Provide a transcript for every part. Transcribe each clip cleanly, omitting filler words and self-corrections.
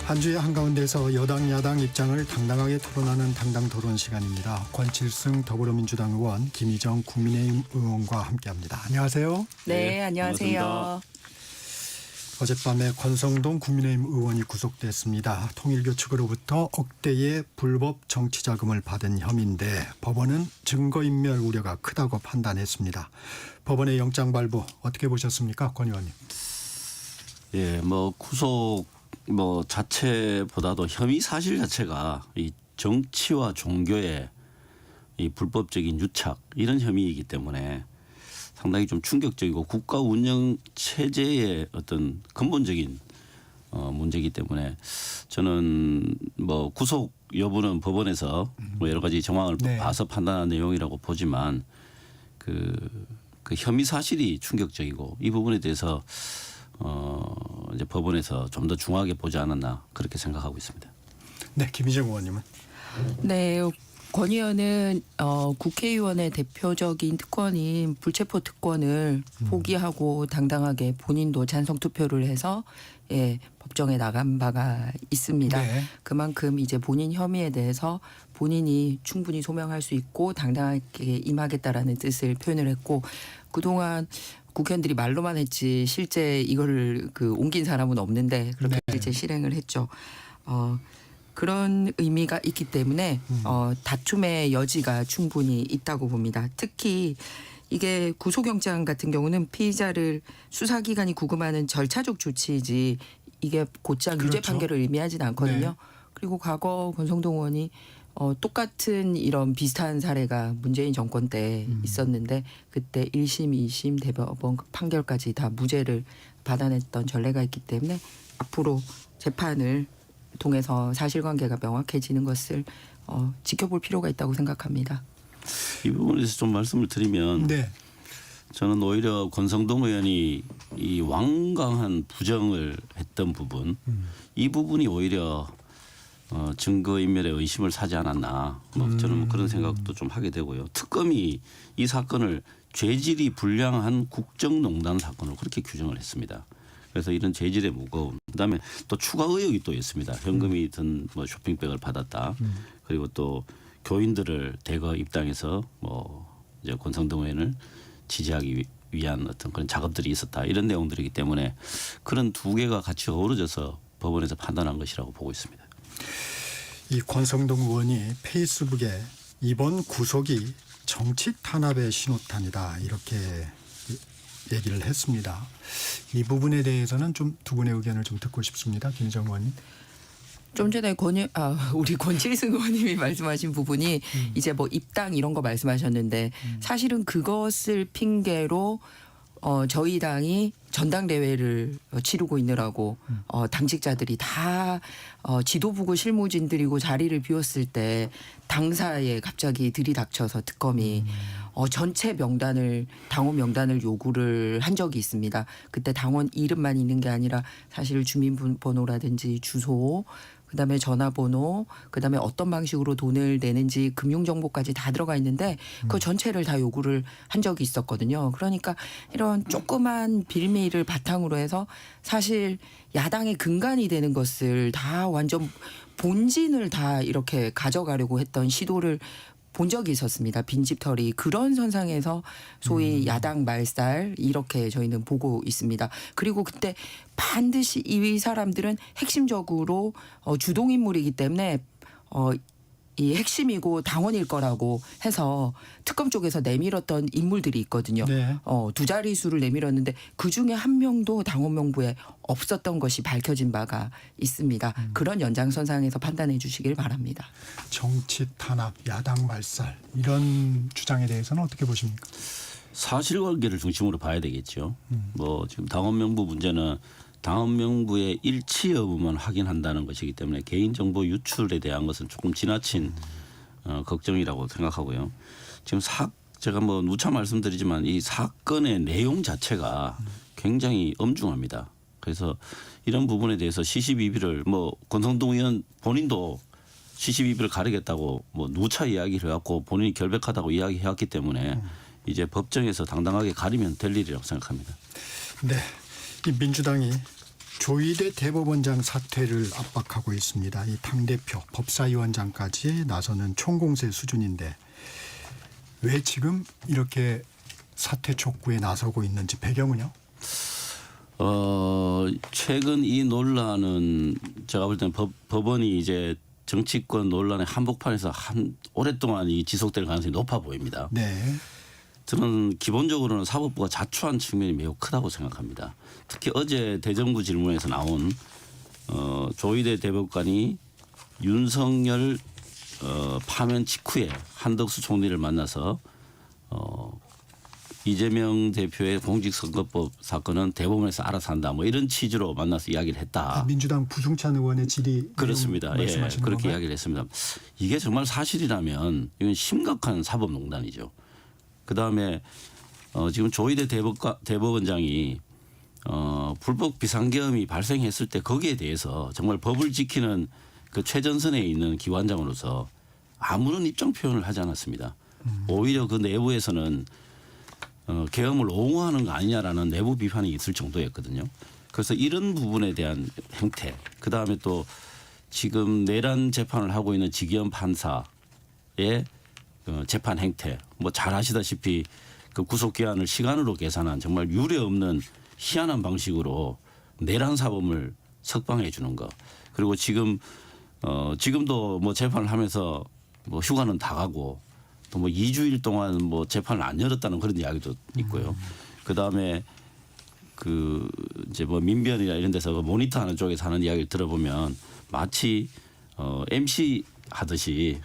한 주의 한가운데서 여당 야당 입장을 당당하게 토론하는 당당 토론 시간입니다. 권칠승 더불어민주당 의원, 김희정 국민의힘 의원과 함께합니다. 안녕하세요. 네, 안녕하세요. 반갑습니다. 어젯밤에 권성동 국민의힘 의원이 구속됐습니다. 통일교 측으로부터 억대의 불법 정치자금을 받은 혐의인데 법원은 증거인멸 우려가 크다고 판단했습니다. 법원의 영장 발부 어떻게 보셨습니까, 권 의원님? 예, 구속 자체보다도 혐의 사실 자체가 이 정치와 종교의 이 불법적인 유착 이런 혐의이기 때문에 상당히 좀 충격적이고 국가 운영 체제의 어떤 근본적인 문제이기 때문에 저는 구속 여부는 법원에서 여러 가지 정황을 봐서 판단한 내용이라고 보지만 그 혐의 사실이 충격적이고 이 부분에 대해서 이제 법원에서 좀 더 중하게 보지 않았나 그렇게 생각하고 있습니다. 네, 김희정 의원님은? 네, 권 의원은 국회의원의 대표적인 특권인 불체포 특권을 포기하고 당당하게 본인도 찬성 투표를 해서 법정에 나간 바가 있습니다. 네. 그만큼 이제 본인 혐의에 대해서 본인이 충분히 소명할 수 있고 당당하게 임하겠다라는 뜻을 표현을 했고 그동안 국회의원들이 말로만 했지 실제 이거를 옮긴 사람은 없는데 그렇게 실제 실행을 했죠. 그런 의미가 있기 때문에 다툼의 여지가 충분히 있다고 봅니다. 특히 이게 구속영장 같은 경우는 피의자를 수사기관이 구금하는 절차적 조치이지 이게 곧장 유죄 그렇죠. 판결을 의미하지는 않거든요. 네. 그리고 과거 권성동 의원이 똑같은 이런 비슷한 사례가 문재인 정권 때 있었는데 그때 1심, 2심 대법원 판결까지 다 무죄를 받아냈던 전례가 있기 때문에 앞으로 재판을 통해서 사실관계가 명확해지는 것을 지켜볼 필요가 있다고 생각합니다. 이 부분에서 좀 말씀을 드리면 네. 저는 오히려 권성동 의원이 이 완강한 부정을 했던 부분 이 부분이 오히려 증거인멸의 의심을 사지 않았나 저는 그런 생각도 좀 하게 되고요. 특검이 이 사건을 죄질이 불량한 국정농단 사건으로 그렇게 규정을 했습니다. 그래서 이런 죄질의 무거움, 그다음에 또 추가 의혹이 또 있습니다. 현금이 든 쇼핑백을 받았다. 그리고 또 교인들을 대거 입당해서 이제 권성동 의원을 지지하기 위한 어떤 그런 작업들이 있었다. 이런 내용들이기 때문에 그런 두 개가 같이 어우러져서 법원에서 판단한 것이라고 보고 있습니다. 이 권성동 의원이 페이스북에 이번 구속이 정치 탄압의 신호탄이다 이렇게 얘기를 했습니다. 이 부분에 대해서는 좀 두 분의 의견을 좀 듣고 싶습니다. 김희정 의원님. 좀 전에 우리 권칠승 의원님이 말씀하신 부분이 이제 입당 이런 거 말씀하셨는데 사실은 그것을 핑계로 저희 당이 전당대회를 치르고 있느라고 당직자들이 다 지도부고 실무진들이고 자리를 비웠을 때 당사에 갑자기 들이닥쳐서 특검이 전체 당원 명단을 요구를 한 적이 있습니다. 그때 당원 이름만 있는 게 아니라 사실 주민번호라든지 주소 그다음에 전화번호, 그다음에 어떤 방식으로 돈을 내는지 금융정보까지 다 들어가 있는데 그 전체를 다 요구를 한 적이 있었거든요. 그러니까 이런 조그만 빌미를 바탕으로 해서 사실 야당의 근간이 되는 것을 다 완전 본진을 다 이렇게 가져가려고 했던 시도를 본 적이 있었습니다. 빈집털이 그런 선상에서 소위 야당 말살 이렇게 저희는 보고 있습니다. 그리고 그때 반드시 이 사람들은 핵심적으로 주동인물이기 때문에 이 핵심이고 당원일 거라고 해서 특검 쪽에서 내밀었던 인물들이 있거든요. 네. 두 자릿수를 내밀었는데 그중에 한 명도 당원 명부에 없었던 것이 밝혀진 바가 있습니다. 그런 연장선상에서 판단해 주시길 바랍니다. 정치 탄압, 야당 말살 이런 주장에 대해서는 어떻게 보십니까? 사실관계를 중심으로 봐야 되겠죠. 지금 당원 명부 문제는 당원 명부의 일치 여부만 확인한다는 것이기 때문에 개인정보 유출에 대한 것은 조금 지나친 걱정이라고 생각하고요. 지금 제가 누차 말씀드리지만 이 사건의 내용 자체가 굉장히 엄중합니다. 그래서 이런 부분에 대해서 시시비비를 권성동 의원 본인도 시시비비를 가리겠다고 누차 이야기를 해왔고 본인이 결백하다고 이야기해왔기 때문에 이제 법정에서 당당하게 가리면 될 일이라고 생각합니다. 네, 이 민주당이 조희대 대법원장 사퇴를 압박하고 있습니다. 이 당대표, 법사위원장까지 나서는 총공세 수준인데 왜 지금 이렇게 사퇴 촉구에 나서고 있는지 배경은요? 최근 이 논란은 제가 볼 때는 법원이 이제 정치권 논란의 한복판에서 오랫동안 이 지속될 가능성이 높아 보입니다. 네. 저는 기본적으로는 사법부가 자초한 측면이 매우 크다고 생각합니다. 특히 어제 대정부 질문에서 나온 조희대 대법관이 윤석열 파면 직후에 한덕수 총리를 만나서 이재명 대표의 공직선거법 사건은 대법원에서 알아서 한다 뭐 이런 취지로 만나서 이야기를 했다. 민주당 부승찬 의원의 질의 그렇습니다. 예, 말씀하시는 그렇게 건가요? 이야기를 했습니다. 이게 정말 사실이라면 이건 심각한 사법농단이죠. 그다음에 지금 조희대 대법원장이 불법 비상계엄이 발생했을 때 거기에 대해서 정말 법을 지키는 그 최전선에 있는 기관장으로서 아무런 입장 표현을 하지 않았습니다. 오히려 그 내부에서는 계엄을 옹호하는 거 아니냐라는 내부 비판이 있을 정도였거든요. 그래서 이런 부분에 대한 행태, 그다음에 또 지금 내란 재판을 하고 있는 지기현 판사의 재판 행태, 뭐 잘 아시다시피 그 구속 기한을 시간으로 계산한 정말 유례 없는 희한한 방식으로 내란 사범을 석방해 주는 거. 그리고 지금도 뭐 재판을 하면서 뭐 휴가는 다 가고 또 뭐 2주일 동안 뭐 재판을 안 열었다는 그런 이야기도 있고요. 그다음에 그 이제 뭐 민변이나 이런 데서 그 모니터하는 쪽에서 하는 이야기를 들어보면 마치 MC 하듯이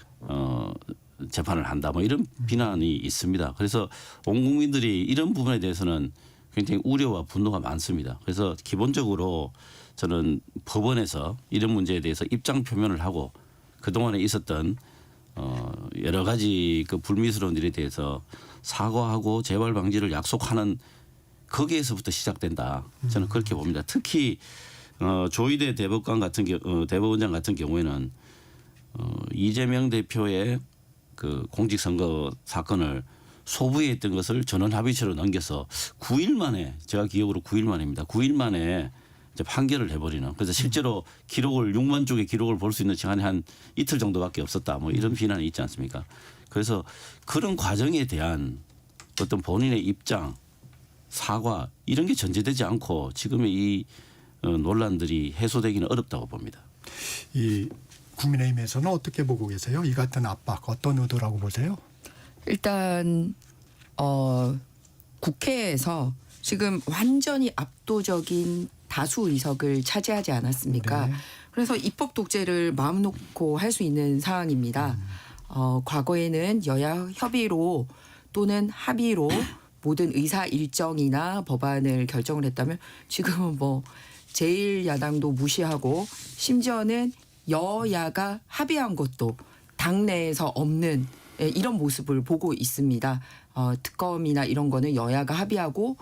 재판을 한다 뭐 이런 비난이 있습니다. 그래서 온 국민들이 이런 부분에 대해서는 굉장히 우려와 분노가 많습니다. 그래서 기본적으로 저는 법원에서 이런 문제에 대해서 입장 표명을 하고 그동안에 있었던 여러 가지 그 불미스러운 일에 대해서 사과하고 재발 방지를 약속하는 거기에서부터 시작된다. 저는 그렇게 봅니다. 특히 조희대 대법원장 같은 경우에는 이재명 대표의 그 공직선거 사건을 소부에 했던 것을 전원합의체로 넘겨서 9일 만에, 제가 기억으로 9일 만입니다. 9일 만에 이제 판결을 해버리는. 그래서 실제로 기록을 6만 쪽의 기록을 볼 수 있는 시간이 한 이틀 정도밖에 없었다. 뭐 이런 비난이 있지 않습니까? 그래서 그런 과정에 대한 어떤 본인의 입장, 사과 이런 게 전제되지 않고 지금의 이 논란들이 해소되기는 어렵다고 봅니다. 이 국민의힘에서는 어떻게 보고 계세요? 이 같은 압박 어떤 의도라고 보세요? 일단 국회에서 지금 완전히 압도적인 다수 의석을 차지하지 않았습니까? 네. 그래서 입법 독재를 마음 놓고 할 수 있는 상황입니다. 과거에는 여야 협의로 또는 합의로 모든 의사 일정이나 법안을 결정을 했다면 지금은 뭐 제1야당도 무시하고 심지어는 여야가 합의한 것도 당내에서 없는 이런 모습을 보고 있습니다. 특검이나 이런 거는 여야가 합의하고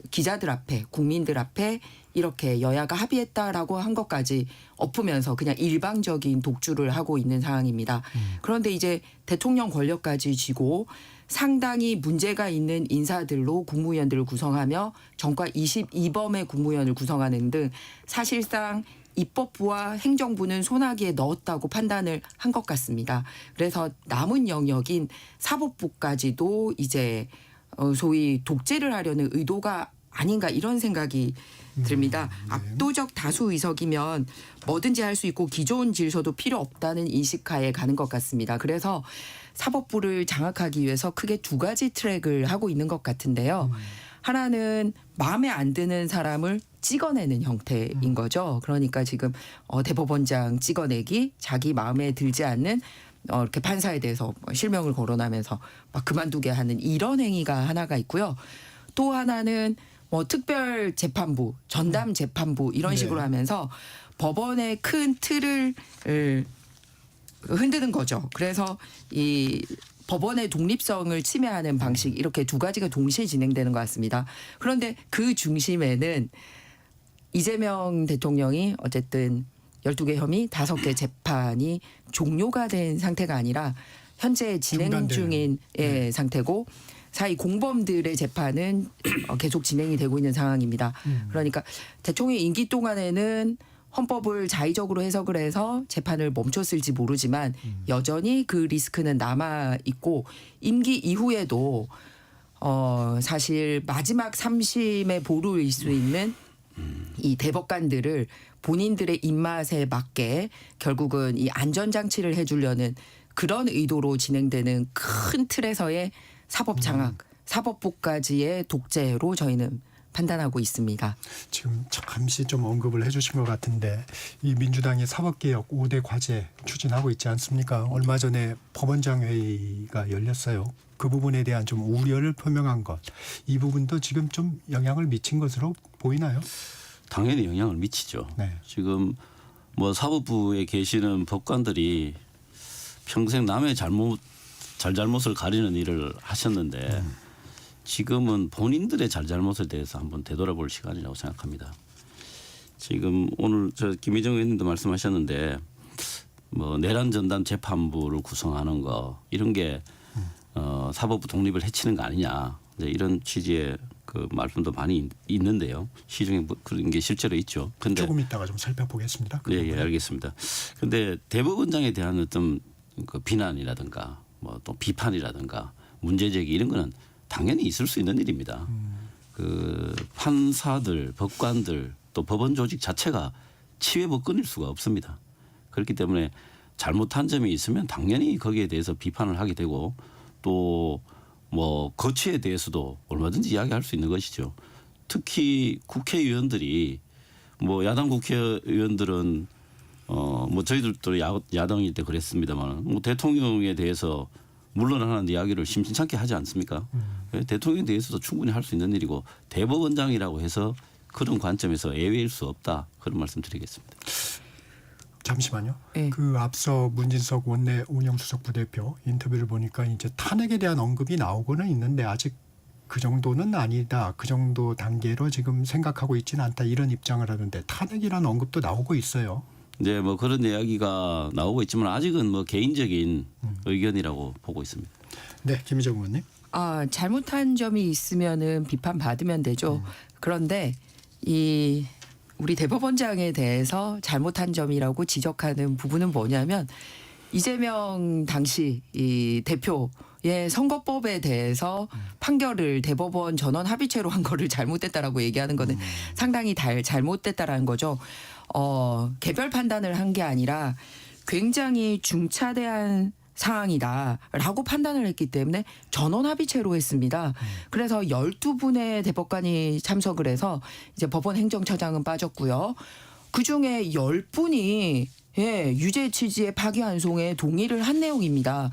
기자들 앞에 국민들 앞에 이렇게 여야가 합의했다라고 한 것까지 엎으면서 그냥 일방적인 독주를 하고 있는 상황입니다. 그런데 이제 대통령 권력까지 쥐고 상당히 문제가 있는 인사들로 국무위원들을 구성하며 정과 22범의 국무위원을 구성하는 등 사실상 입법부와 행정부는 소나기에 넣었다고 판단을 한 것 같습니다. 그래서 남은 영역인 사법부까지도 이제 소위 독재를 하려는 의도가 아닌가 이런 생각이 듭니다. 네. 압도적 다수 의석이면 뭐든지 할 수 있고 기존 질서도 필요 없다는 인식하에 가는 것 같습니다. 그래서 사법부를 장악하기 위해서 크게 두 가지 트랙을 하고 있는 것 같은데요. 하나는 마음에 안 드는 사람을 찍어내는 형태인 거죠. 그러니까 지금 대법원장 찍어내기, 자기 마음에 들지 않는 이렇게 판사에 대해서 실명을 거론하면서 막 그만두게 하는 이런 행위가 하나가 있고요. 또 하나는 뭐 특별 재판부, 전담 재판부 이런 식으로 하면서 법원의 큰 틀을 흔드는 거죠. 그래서 이 법원의 독립성을 침해하는 방식 이렇게 두 가지가 동시에 진행되는 것 같습니다. 그런데 그 중심에는 이재명 대통령이 어쨌든 12개 혐의 5개 재판이 종료가 된 상태가 아니라 현재 진행 중단되는. 중인 상태고 사이 공범들의 재판은 계속 진행이 되고 있는 상황입니다. 그러니까 대통령 임기 동안에는 헌법을 자의적으로 해석을 해서 재판을 멈췄을지 모르지만 여전히 그 리스크는 남아 있고 임기 이후에도 사실 마지막 3심의 보루일 수 있는 이 대법관들을 본인들의 입맛에 맞게 결국은 이 안전장치를 해주려는 그런 의도로 진행되는 큰 틀에서의 사법 장악, 사법부까지의 독재로 저희는 판단하고 있습니다. 지금 잠시 좀 언급을 해주신 것 같은데 이 민주당이 사법개혁 5대 과제 추진하고 있지 않습니까? 얼마 전에 법원장 회의가 열렸어요. 그 부분에 대한 좀 우려를 표명한 것. 이 부분도 지금 좀 영향을 미친 것으로 보이나요? 당연히 영향을 미치죠. 네. 지금 뭐 사법부에 계시는 법관들이 평생 남의 잘잘못을 가리는 일을 하셨는데 지금은 본인들의 잘잘못에 대해서 한번 되돌아볼 시간이라고 생각합니다. 지금 오늘 저 김희정 의원님도 말씀하셨는데 뭐 내란 전담 재판부를 구성하는 거 이런 게 사법부 독립을 해치는 거 아니냐 이제 이런 취지의 그 말씀도 많이 있는데요. 시중에 뭐 그런 게 실제로 있죠. 근데 조금 이따가 좀 살펴보겠습니다. 그 예, 부분은. 알겠습니다. 그런데 대법원장에 대한 어떤 그 비난이라든가 뭐 또 비판이라든가 문제 제기 이런 거는 당연히 있을 수 있는 일입니다. 그 판사들, 법관들 또 법원 조직 자체가 치외법권일 수가 없습니다. 그렇기 때문에 잘못한 점이 있으면 당연히 거기에 대해서 비판을 하게 되고 또 뭐 거취에 대해서도 얼마든지 이야기할 수 있는 것이죠. 특히 국회의원들이 뭐 야당 국회의원들은 뭐 저희들도 야당일 때 그랬습니다만 뭐 대통령에 대해서 물러나는 이야기를 심심찮게 하지 않습니까? 대통령에 대해서도 충분히 할 수 있는 일이고 대법원장이라고 해서 그런 관점에서 예외일 수 없다 그런 말씀드리겠습니다. 잠시만요. 네. 그 앞서 문진석 원내 운영수석 부대표 인터뷰를 보니까 이제 탄핵에 대한 언급이 나오고는 있는데 아직 그 정도는 아니다. 그 정도 단계로 지금 생각하고 있지는 않다. 이런 입장을 하는데 탄핵이라는 언급도 나오고 있어요. 이제 뭐 그런 이야기가 나오고 있지만 아직은 뭐 개인적인 의견이라고 보고 있습니다. 네, 김희정 의원님. 잘못한 점이 있으면은 비판 받으면 되죠. 그런데 이 우리 대법원장에 대해서 잘못한 점이라고 지적하는 부분은 뭐냐면 이재명 당시 이 대표의 선거법에 대해서 판결을 대법원 전원 합의체로 한 거를 잘못됐다라고 얘기하는 거는 상당히 잘못됐다라는 거죠. 개별 판단을 한 게 아니라 굉장히 중차대한 상황이다라고 판단을 했기 때문에 전원 합의체로 했습니다. 그래서 12분의 대법관이 참석을 해서 이제 법원 행정처장은 빠졌고요. 그중에 10분이 유죄 취지의 파기환송에 동의를 한 내용입니다.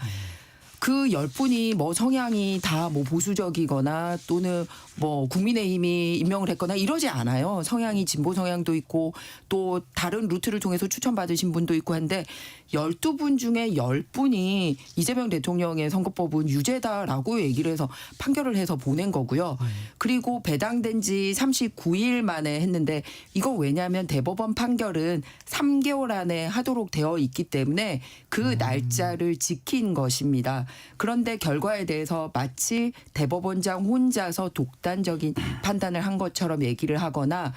그 10분이 뭐 성향이 다 뭐 보수적이거나 또는 뭐 국민의힘이 임명을 했거나 이러지 않아요. 성향이 진보 성향도 있고 또 다른 루트를 통해서 추천받으신 분도 있고 한데 12분 중에 10분이 이재명 대통령의 선거법은 유죄다라고 얘기를 해서 판결을 해서 보낸 거고요. 그리고 배당된 지 39일 만에 했는데 이거 왜냐하면 대법원 판결은 3개월 안에 하도록 되어 있기 때문에 그 날짜를 지킨 것입니다. 그런데 결과에 대해서 마치 대법원장 혼자서 독단적인 판단을 한 것처럼 얘기를 하거나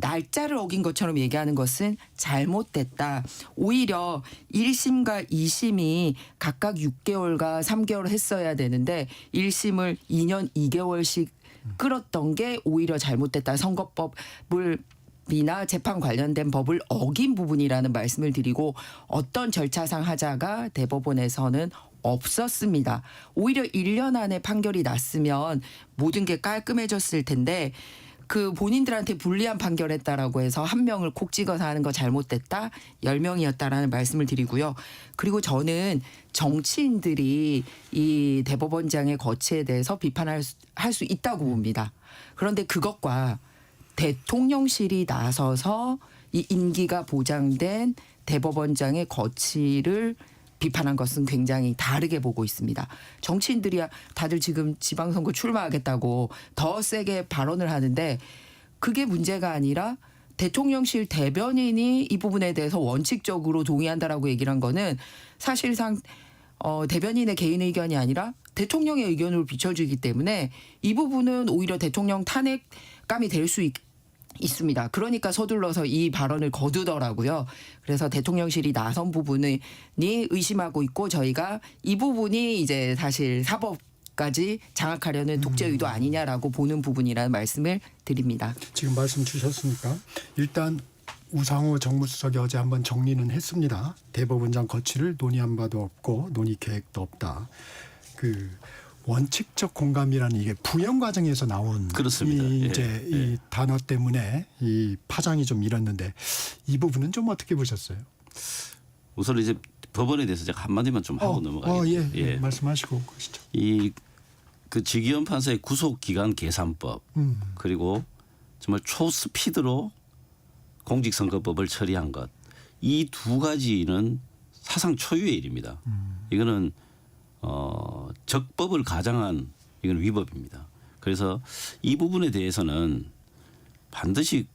날짜를 어긴 것처럼 얘기하는 것은 잘못됐다. 오히려 1심과 2심이 각각 6개월과 3개월 했어야 되는데 1심을 2년 2개월씩 끌었던 게 오히려 잘못됐다. 선거법을 이나 재판 관련된 법을 어긴 부분이라는 말씀을 드리고 어떤 절차상 하자가 대법원에서는 없었습니다. 오히려 1년 안에 판결이 났으면 모든 게 깔끔해졌을 텐데 그 본인들한테 불리한 판결했다라고 해서 한 명을 콕 찍어서 하는 거 잘못됐다. 10명이었다라는 말씀을 드리고요. 그리고 저는 정치인들이 이 대법원장의 거취에 대해서 비판할 수 있다고 봅니다. 그런데 그것과 대통령실이 나서서 이 임기가 보장된 대법원장의 거취를 비판한 것은 굉장히 다르게 보고 있습니다. 정치인들이야 다들 지금 지방선거 출마하겠다고 더 세게 발언을 하는데 그게 문제가 아니라 대통령실 대변인이 이 부분에 대해서 원칙적으로 동의한다라고 얘기를 한 거는 사실상 대변인의 개인 의견이 아니라 대통령의 의견으로 비춰지기 때문에 이 부분은 오히려 대통령 탄핵감이 될 수 있습니다. 그러니까 서둘러서 이 발언을 거두더라고요. 그래서 대통령실이 나선 부분이 의심하고 있고 저희가 이 부분이 이제 사실 사법까지 장악하려는 독재 의도 아니냐라고 보는 부분이라는 말씀을 드립니다. 지금 말씀 주셨으니까 일단 우상호 정무수석이 어제 한번 정리는 했습니다. 대법원장 거취를 논의한 바도 없고 논의 계획도 없다. 그 원칙적 공감이라는 이게 부연 과정에서 나온 그렇습니다. 이제 이 단어 때문에 이 파장이 좀 일었는데 이 부분은 좀 어떻게 보셨어요? 우선 이제 법원에 대해서 제가 한마디만 좀 하고 넘어가겠습니다. 예. 말씀하시고 가시죠. 이 그 지기현 판사의 구속 기간 계산법 그리고 정말 초스피드로 공직선거법을 처리한 것 이 두 가지는 사상 초유의 일입니다. 이거는 적법을 가장한 이건 위법입니다. 그래서 이 부분에 대해서는 반드시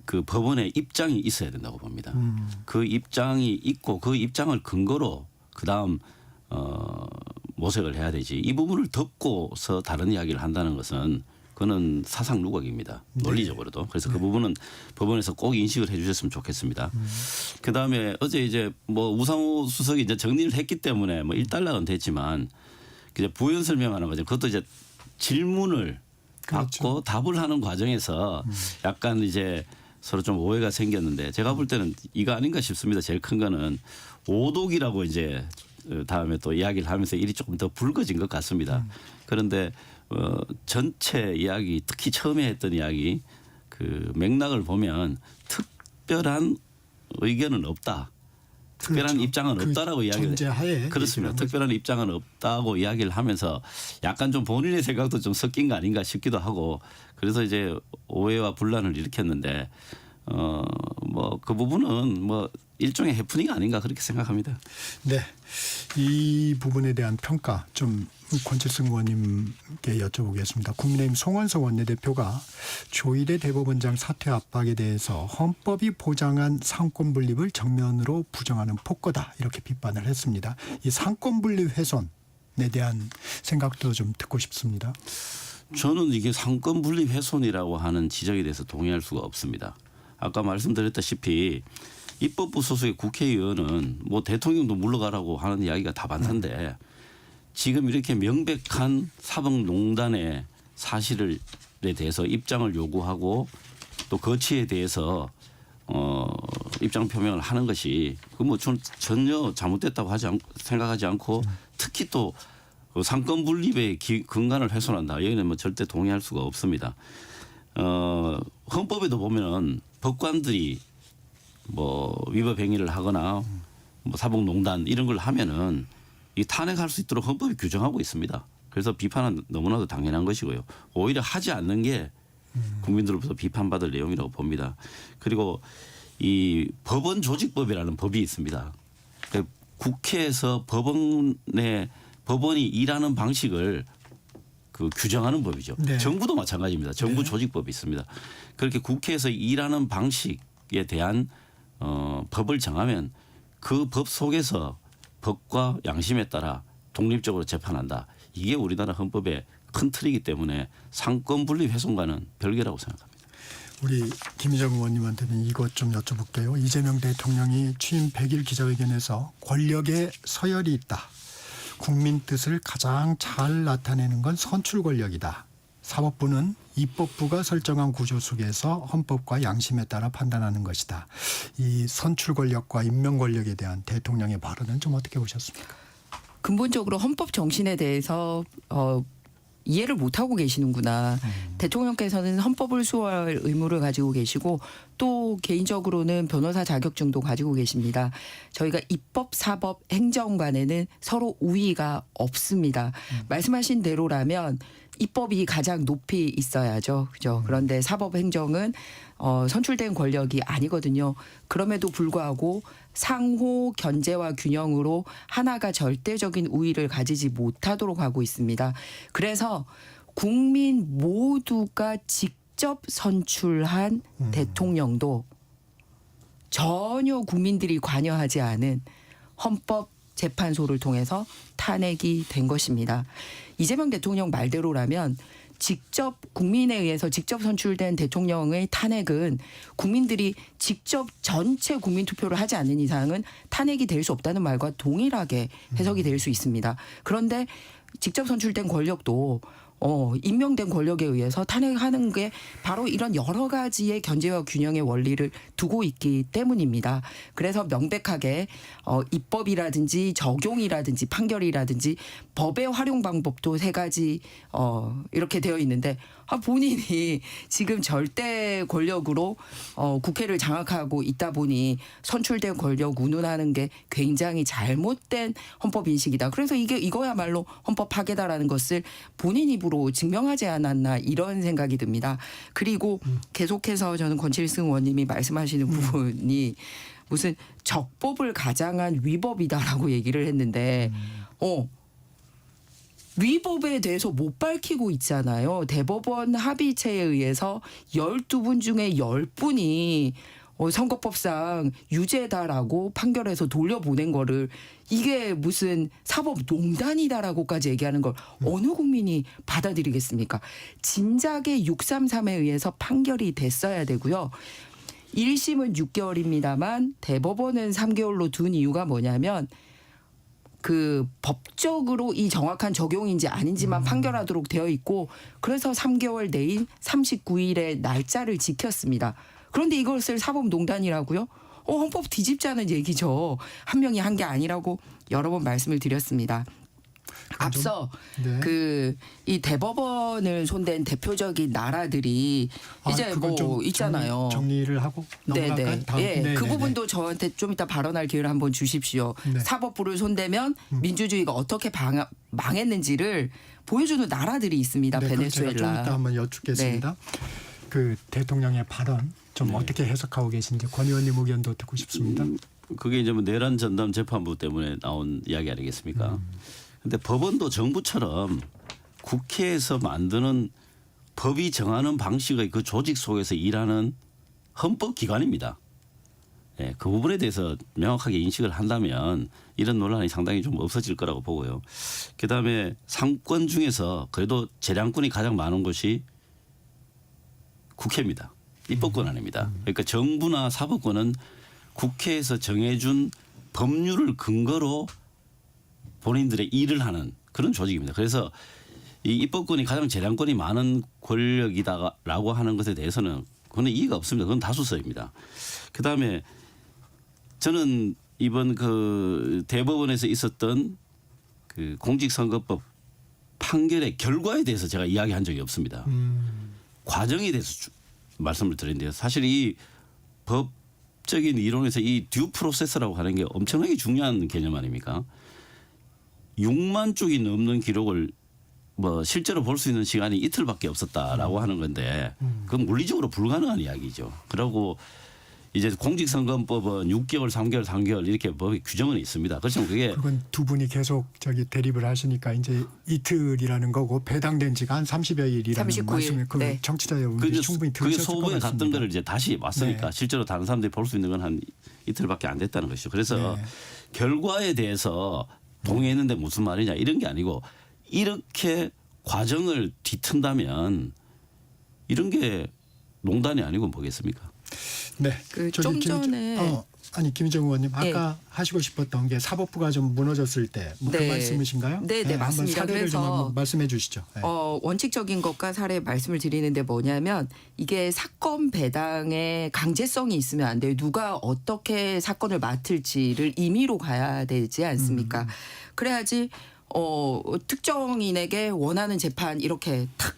그 법원의 입장이 있어야 된다고 봅니다. 그 입장이 있고 그 입장을 근거로 그다음 모색을 해야 되지. 이 부분을 덮고서 다른 이야기를 한다는 것은 그거는 사상 누각입니다. 논리적으로도. 그래서 그 부분은 법원에서 꼭 인식을 해 주셨으면 좋겠습니다. 그다음에 어제 이제 뭐 우상호 수석이 이제 정리를 했기 때문에 뭐 일단락은 됐지만 그냥 부연 설명하는 거죠. 그것도 이제 질문을 그렇죠. 받고 답을 하는 과정에서 약간 이제 서로 좀 오해가 생겼는데 제가 볼 때는 이거 아닌가 싶습니다. 제일 큰 거는 오독이라고 이제 다음에 또 이야기를 하면서 일이 조금 더 붉어진 것 같습니다. 그런데 전체 이야기 특히 처음에 했던 이야기 그 맥락을 보면 특별한 의견은 없다. 특별한 그렇죠. 입장은 그 없다라고 이야기를 전제하에 그렇습니다. 특별한 입장은 없다고 이야기를 하면서 약간 좀 본인의 생각도 좀 섞인 거 아닌가 싶기도 하고 그래서 이제 오해와 분란을 일으켰는데 뭐 그 부분은 뭐 일종의 해프닝 아닌가 그렇게 생각합니다. 네. 이 부분에 대한 평가 좀 권칠승 의원님께 여쭤보겠습니다. 국민의힘 송원석 원내대표가 조일의 대법원장 사퇴 압박에 대해서 헌법이 보장한 상권 분립을 정면으로 부정하는 폭거다 이렇게 비판을 했습니다. 이 상권 분립 훼손에 대한 생각도 좀 듣고 싶습니다. 저는 이게 상권 분립 훼손이라고 하는 지적에 대해서 동의할 수가 없습니다. 아까 말씀드렸다시피 입법부 소속의 국회의원은 뭐 대통령도 물러가라고 하는 이야기가 다 많던데 지금 이렇게 명백한 사법농단의 사실에 대해서 입장을 요구하고 또 거치에 대해서 입장 표명을 하는 것이 그 뭐 전혀 잘못됐다고 생각하지 않고 특히 또 상권 분립의 근간을 훼손한다. 여기는 뭐 절대 동의할 수가 없습니다. 헌법에도 보면은 법관들이 뭐 위법 행위를 하거나 뭐 사법농단 이런 걸 하면은 이 탄핵할 수 있도록 헌법이 규정하고 있습니다. 그래서 비판은 너무나도 당연한 것이고요. 오히려 하지 않는 게 국민들로부터 비판받을 내용이라고 봅니다. 그리고 이 법원 조직법이라는 법이 있습니다. 국회에서 법원이 일하는 방식을 그 규정하는 법이죠. 네. 정부도 마찬가지입니다. 정부 조직법이 있습니다. 그렇게 국회에서 일하는 방식에 대한 법을 정하면 그 법 속에서 법과 양심에 따라 독립적으로 재판한다. 이게 우리나라 헌법의 큰 틀이기 때문에 상권 분립 훼손과는 별개라고 생각합니다. 우리 김희정 의원님한테는 이것 좀 여쭤볼게요. 이재명 대통령이 취임 100일 기자회견에서 권력에 서열이 있다. 국민 뜻을 가장 잘 나타내는 건 선출 권력이다. 사법부는 입법부가 설정한 구조 속에서 헌법과 양심에 따라 판단하는 것이다. 이 선출 권력과 임명 권력에 대한 대통령의 발언은 좀 어떻게 보셨습니까? 근본적으로 헌법 정신에 대해서 이해를 못하고 계시는구나. 대통령께서는 헌법을 수호할 의무를 가지고 계시고 또 개인적으로는 변호사 자격증도 가지고 계십니다. 저희가 입법, 사법, 행정관에는 서로 우위가 없습니다. 말씀하신 대로라면 입법이 가장 높이 있어야죠. 그죠? 그런데 사법, 행정은 선출된 권력이 아니거든요. 그럼에도 불구하고 상호 견제와 균형으로 하나가 절대적인 우위를 가지지 못하도록 하고 있습니다. 그래서 국민 모두가 직접 선출한 대통령도 전혀 국민들이 관여하지 않은 헌법 재판소를 통해서 탄핵이 된 것입니다. 이재명 대통령 말대로라면 직접 국민에 의해서 직접 선출된 대통령의 탄핵은 국민들이 직접 전체 국민 투표를 하지 않는 이상은 탄핵이 될 수 없다는 말과 동일하게 해석이 될 수 있습니다. 그런데 직접 선출된 권력도 임명된 권력에 의해서 탄핵하는 게 바로 이런 여러 가지의 견제와 균형의 원리를 두고 있기 때문입니다. 그래서 명백하게 입법이라든지 적용이라든지 판결이라든지 법의 활용 방법도 세 가지 이렇게 되어 있는데 본인이 지금 절대 권력으로 국회를 장악하고 있다 보니 선출된 권력 운운하는 게 굉장히 잘못된 헌법 인식이다. 그래서 이거야말로 헌법 파괴다라는 것을 본인 입으로 증명하지 않았나 이런 생각이 듭니다. 그리고 계속해서 저는 권칠승 의원님이 말씀하시는 부분이 무슨 적법을 가장한 위법이다라고 얘기를 했는데 위법에 대해서 못 밝히고 있잖아요. 대법원 합의체에 의해서 12분 중에 10분이 선거법상 유죄다라고 판결해서 돌려보낸 거를 이게 무슨 사법농단이다라고까지 얘기하는 걸 어느 국민이 받아들이겠습니까? 진작에 633에 의해서 판결이 됐어야 되고요. 1심은 6개월입니다만 대법원은 3개월로 둔 이유가 뭐냐면 그 법적으로 이 정확한 적용인지 아닌지만 판결하도록 되어 있고 그래서 3개월 내인 39일의 날짜를 지켰습니다. 그런데 이것을 사법농단이라고요? 헌법 뒤집자는 얘기죠. 한 명이 한 게 아니라고 여러 번 말씀을 드렸습니다. 앞서 네. 이 대법원을 손댄 대표적인 나라들이 이제 그건 좀 뭐 있잖아요. 정리를 하고 넘어갈까요? 네네. 다음. 예, 네네네. 그 부분도 저한테 좀 이따 발언할 기회를 한번 주십시오. 네. 사법부를 손대면 민주주의가 어떻게 망했는지를 보여주는 나라들이 있습니다. 네, 그럼 제가 좀 베네수엘라. 이따 한번 여쭙겠습니다. 그 대통령의 발언 좀 어떻게 해석하고 계신지 권 의원님 의견도 듣고 싶습니다. 그게 이제 뭐 내란 전담 재판부 때문에 나온 이야기 아니겠습니까? 근데 법원도 정부처럼 국회에서 만드는 법이 정하는 방식의 그 조직 속에서 일하는 헌법기관입니다. 예, 그 부분에 대해서 명확하게 인식을 한다면 이런 논란이 상당히 좀 없어질 거라고 보고요. 그다음에 상권 중에서 그래도 재량권이 가장 많은 곳이 국회입니다. 입법권 아닙니다. 그러니까 정부나 사법권은 국회에서 정해준 법률을 근거로 본인들의 일을 하는 그런 조직입니다. 그래서 이 입법권이 가장 재량권이 많은 권력이다라고 하는 것에 대해서는 그건 이의가 없습니다. 그건 다수서입니다. 그다음에 저는 이번 그 대법원에서 있었던 그 공직선거법 판결의 결과에 대해서 제가 이야기한 적이 없습니다. 과정에 대해서 말씀을 드렸는데요. 사실 이 법적인 이론에서 이 듀 프로세스라고 하는 게 엄청나게 중요한 개념 아닙니까? 6만 쪽이 넘는 기록을 뭐 실제로 볼 수 있는 시간이 이틀밖에 없었다라고 하는 건데 그건 물리적으로 불가능한 이야기죠. 그러고 이제 공직선거법은 6개월, 3개월, 3개월 이렇게 법이 규정은 있습니다. 그렇지만 그게 그건 두 분이 계속 대립을 하시니까 이제 이틀이라는 거고 배당된 지가 한 30여 일이라는 39일. 말씀을 그 네. 청취자 여러분들이 충분히 그게 들으셨을 것 소부에 같습니다. 갔던 거를 이제 다시 왔으니까 네. 실제로 다른 사람들이 볼 수 있는 건 한 이틀밖에 안 됐다는 것이죠. 그래서 네. 결과에 대해서 동의했는데 무슨 말이냐 이런 게 아니고 이렇게 과정을 뒤튼다면 이런 게 농단이 아니고 뭐겠습니까? 네. 그 저기 좀 전에 김희정 의원님 예. 아까 하시고 싶었던 게 사법부가 좀 무너졌을 때 그 네. 말씀이신가요? 네, 네, 한번 맞습니다. 사례를 좀 그래서 한번 말씀해 주시죠. 네. 원칙적인 것과 사례 말씀을 드리는데 뭐냐면 이게 사건 배당에 강제성이 있으면 안 돼요. 누가 어떻게 사건을 맡을지를 임의로 가야 되지 않습니까? 그래야지 특정인에게 원하는 재판 이렇게 탁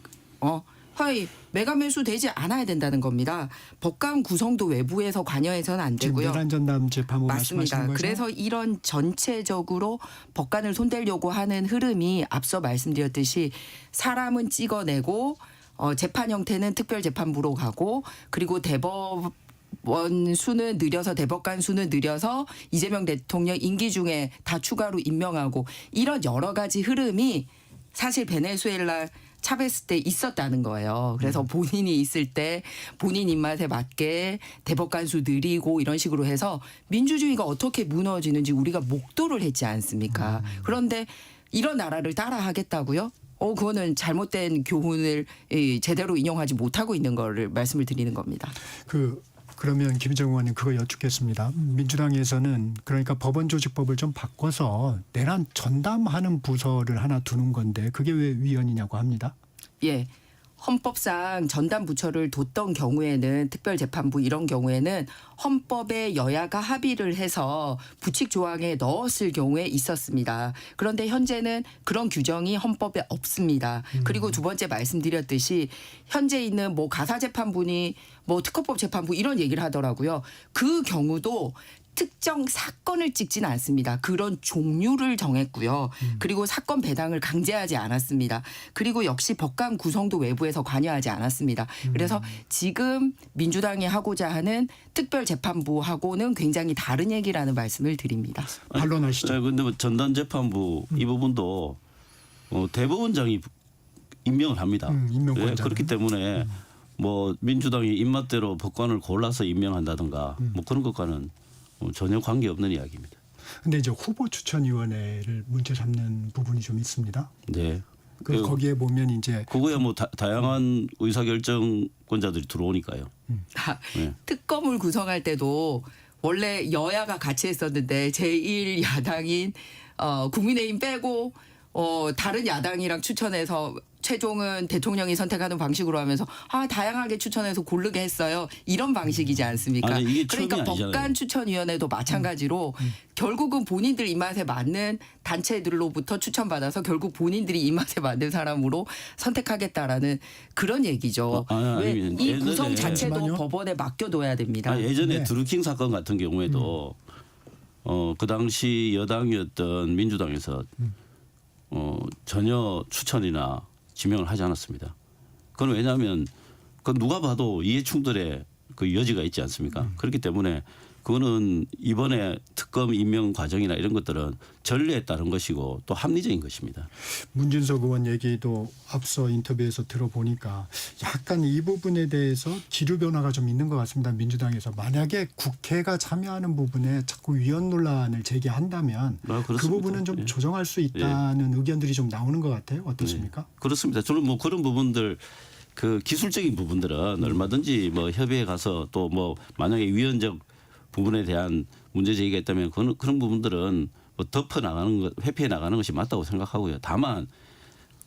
허위 매가매수 되지 않아야 된다는 겁니다. 법관 구성도 외부에서 관여해서는 안 지금 되고요. 내란 전담 재판부 맞습니다. 말씀하시는 거죠? 그래서 이런 전체적으로 법관을 손대려고 하는 흐름이 앞서 말씀드렸듯이 사람은 찍어내고 재판 형태는 특별재판부로 가고 그리고 대법원 수는 느려서 대법관 수는 느려서 이재명 대통령 임기 중에 다 추가로 임명하고 이런 여러 가지 흐름이 사실 베네수엘라 차베스 때 있었다는 거예요. 그래서 본인이 있을 때 본인 입맛에 맞게 대법 간수 늘리고 이런 식으로 해서 민주주의가 어떻게 무너지는지 우리가 목도를 했지 않습니까? 그런데 이런 나라를 따라하겠다고요? 그거는 잘못된 교훈을 제대로 인용하지 못하고 있는 거를 말씀을 드리는 겁니다. 그러면 김정은 의원님 그거 여쭙겠습니다. 민주당에서는 그러니까 법원조직법을 좀 바꿔서 내란 전담하는 부서를 하나 두는 건데 그게 왜 위헌이냐고 합니다. 예. 헌법상 전담 부처를 뒀던 경우에는 특별재판부 이런 경우에는 헌법에 여야가 합의를 해서 부칙 조항에 넣었을 경우에 있었습니다. 그런데 현재는 그런 규정이 헌법에 없습니다. 그리고 두 번째 말씀드렸듯이 현재 있는 뭐 가사재판부니 뭐 특허법 재판부 이런 얘기를 하더라고요. 그 경우도 특정 사건을 찍지는 않습니다. 그런 종류를 정했고요. 그리고 사건 배당을 강제하지 않았습니다. 그리고 역시 법관 구성도 외부에서 관여하지 않았습니다. 그래서 지금 민주당이 하고자 하는 특별재판부하고는 굉장히 다른 얘기라는 말씀을 드립니다. 반론하시죠. 그런데 뭐 전담재판부 이 부분도 대법원장이 임명을 합니다. 임명권자는. 그렇기 때문에 뭐 민주당이 입맛대로 법관을 골라서 임명한다든가 뭐 그런 것과는 전혀 관계없는 이야기입니다. 근데 이제 후보 추천위원회를 문제 삼는 부분이 좀 있습니다. 네. 거기에 보면 이제 그거야 뭐 다양한 의사결정권자들이 들어오니까요. 네. 특검을 구성할 때도 원래 여야가 같이 했었는데 제1야당인 국민의힘 빼고 다른 야당이랑 추천해서 최종은 대통령이 선택하는 방식으로 하면서 다양하게 추천해서 고르게 했어요. 이런 방식이지 않습니까? 아니, 이게 처음이 그러니까 아니잖아요. 법관 추천위원회도 마찬가지로 결국은 본인들 입맛에 맞는 단체들로부터 추천받아서 결국 본인들이 입맛에 맞는 사람으로 선택하겠다라는 그런 얘기죠. 왜 이 구성 자체도 잠시만요. 법원에 맡겨둬야 됩니다. 예전에 네. 드루킹 사건 같은 경우에도 그 당시 여당이었던 민주당에서 전혀 추천이나 지명을 하지 않았습니다. 그건 왜냐하면 그 누가 봐도 이해충돌의 그 여지가 있지 않습니까? 그렇기 때문에 그거는 이번에 특검 임명 과정이나 이런 것들은 전례에 따른 것이고 또 합리적인 것입니다. 문준석 의원 얘기도 앞서 인터뷰에서 들어보니까 약간 이 부분에 대해서 기류 변화가 좀 있는 것 같습니다. 민주당에서 만약에 국회가 참여하는 부분에 자꾸 위헌 논란을 제기한다면 그 부분은 좀 조정할 수 있다는 의견들이 좀 나오는 것 같아요. 어떻습니까? 그렇습니다. 저는 뭐 그런 부분들 그 기술적인 부분들은 얼마든지 뭐 협의해 가서 또 뭐 만약에 위헌적 부분에 대한 문제 제기가 있다면 그런 부분들은 뭐 덮어 나가는 것, 회피해 나가는 것이 맞다고 생각하고요. 다만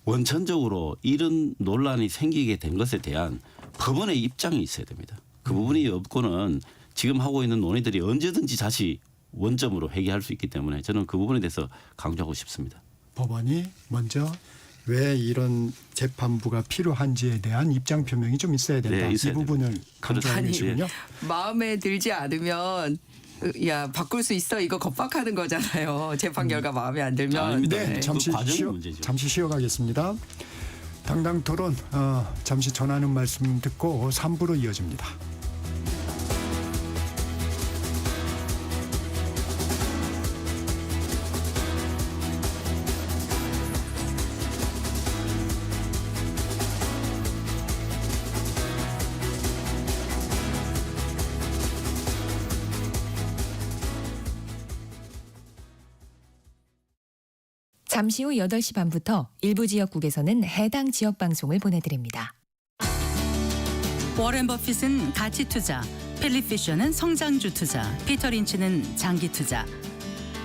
원천적으로 이런 논란이 생기게 된 것에 대한 법원의 입장이 있어야 됩니다. 그 부분이 없고는 지금 하고 있는 논의들이 언제든지 다시 원점으로 회귀할 수 있기 때문에 저는 그 부분에 대해서 강조하고 싶습니다. 법원이 먼저 왜 이런 재판부가 필요한지에 대한 입장 표명이 좀 있어야 된다. 네, 있어야 이 부분을 강조하고 아니, 계시군요. 마음에 들지 않으면 야 바꿀 수 있어 이거 겁박하는 거잖아요. 재판 결과 마음에 안 들면. 아닙니다. 네, 그 잠시 과정이 문제죠. 잠시 쉬어가겠습니다. 당당 토론 잠시 전하는 말씀 듣고 3부로 이어집니다. 잠시 후 8시 반부터 일부 지역국에서는 해당 지역 방송을 보내드립니다. 워렌 버핏은 가치 투자, 필립 피셔는 성장주 투자, 피터 린치는 장기 투자.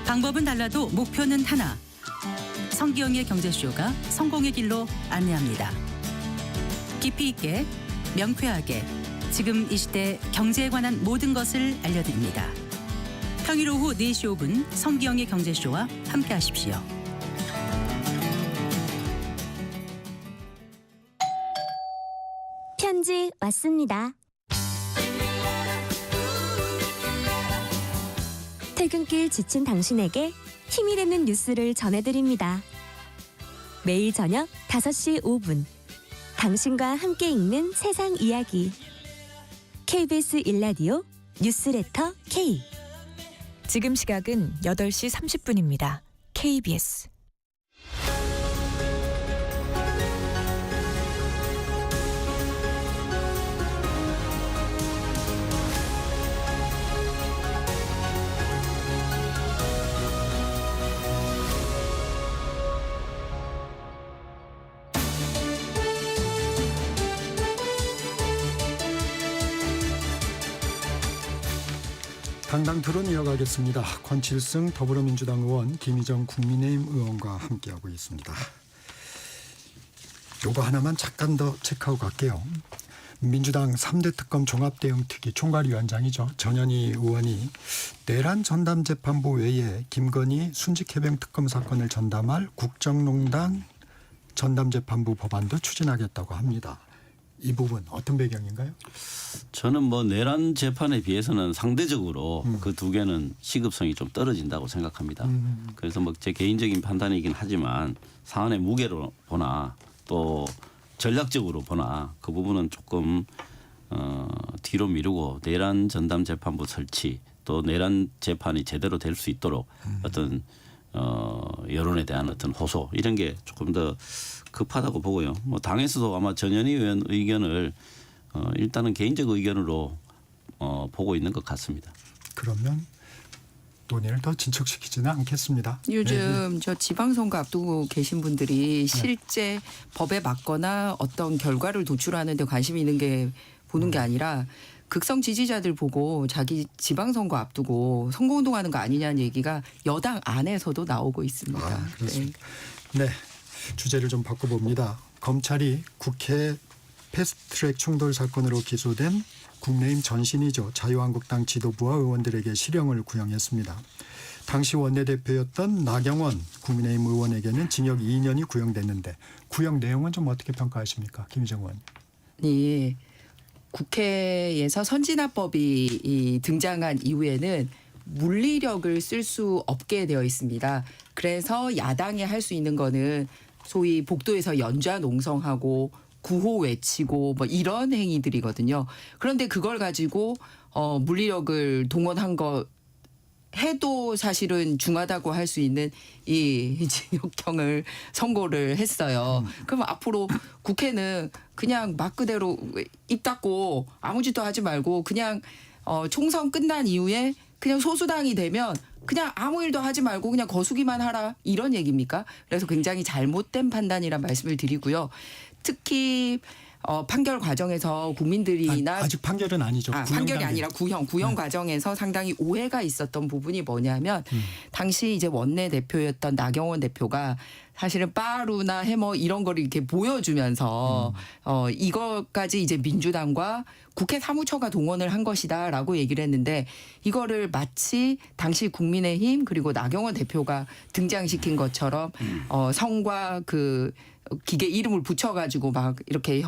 방법은 달라도 목표는 하나. 성기영의 경제쇼가 성공의 길로 안내합니다. 깊이 있게, 명쾌하게, 지금 이 시대 경제에 관한 모든 것을 알려드립니다. 평일 오후 4시 5분 성기영의 경제쇼와 함께하십시오. 편지 왔습니다. 퇴근길 지친 당신에게 힘이 되는 뉴스를 전해드립니다. 매일 저녁 5시 5분 당신과 함께 읽는 세상 이야기 KBS 1라디오 뉴스레터 K. 지금 시각은 8시 30분입니다. KBS 당당 토론 이어가겠습니다. 권칠승 더불어민주당 의원, 김희정 국민의힘 의원과 함께하고 있습니다. 요거 하나만 잠깐 더 체크하고 갈게요. 민주당 3대 특검 종합대응특위 총괄위원장이죠. 전현희 의원이 내란 전담재판부 외에 김건희 순직해병 특검 사건을 전담할 국정농단 전담재판부 법안도 추진하겠다고 합니다. 이 부분 어떤 배경인가요? 저는 뭐 내란 재판에 비해서는 상대적으로 그 두 개는 시급성이 좀 떨어진다고 생각합니다. 그래서 뭐 제 개인적인 판단이긴 하지만 사안의 무게로 보나 또 전략적으로 보나 그 부분은 조금 뒤로 미루고 내란 전담 재판부 설치 또 내란 재판이 제대로 될 수 있도록 어떤 여론에 대한 어떤 호소 이런 게 조금 더 급하다고 보고요. 뭐 당에서도 아마 전현희 의원 의견을 일단은 개인적 의견으로 보고 있는 것 같습니다. 그러면 논의를 더 진척시키지는 않겠습니다. 요즘 네. 저 지방선거 앞두고 계신 분들이 실제 법에 맞거나 어떤 결과를 도출하는 데 관심이 있는 게 보는 게 아니라 극성 지지자들 보고 자기 지방선거 앞두고 선거운동하는 거 아니냐는 얘기가 여당 안에서도 나오고 있습니다. 아, 그렇습니다. 네, 주제를 좀 바꿔봅니다. 검찰이 국회 패스트트랙 충돌 사건으로 기소된 국민의힘 전신이죠. 자유한국당 지도부와 의원들에게 실형을 구형했습니다. 당시 원내대표였던 나경원 국민의힘 의원에게는 징역 2년이 구형됐는데 구형 내용은 좀 어떻게 평가하십니까? 김희정 의원. 이 국회에서 선진화법이 등장한 이후에는 물리력을 쓸 수 없게 되어 있습니다. 그래서 야당이 할 수 있는 거는 소위 복도에서 연좌 농성하고 구호 외치고 뭐 이런 행위들이거든요. 그런데 그걸 가지고 물리력을 동원한 거 해도 사실은 중하다고 할 수 있는 이 징역형을 선고를 했어요. 그럼 앞으로 국회는 그냥 말 그대로 입 닫고 아무 짓도 하지 말고 그냥 총선 끝난 이후에 그냥 소수당이 되면 그냥 아무 일도 하지 말고 그냥 거수기만 하라 이런 얘기입니까? 그래서 굉장히 잘못된 판단이란 말씀을 드리고요. 특히 판결 과정에서 국민들이나 아직 판결은 아니죠. 판결이 아니라 구형 과정에서 상당히 오해가 있었던 부분이 뭐냐면 당시 이제 원내대표였던 나경원 대표가 사실은 빠루나 해머 이런 거를 이렇게 보여주면서 이것까지 이제 민주당과 국회 사무처가 동원을 한 것이다라고 얘기를 했는데 이거를 마치 당시 국민의힘 그리고 나경원 대표가 등장시킨 것처럼 성과 그 기계 이름을 붙여가지고 막 이렇게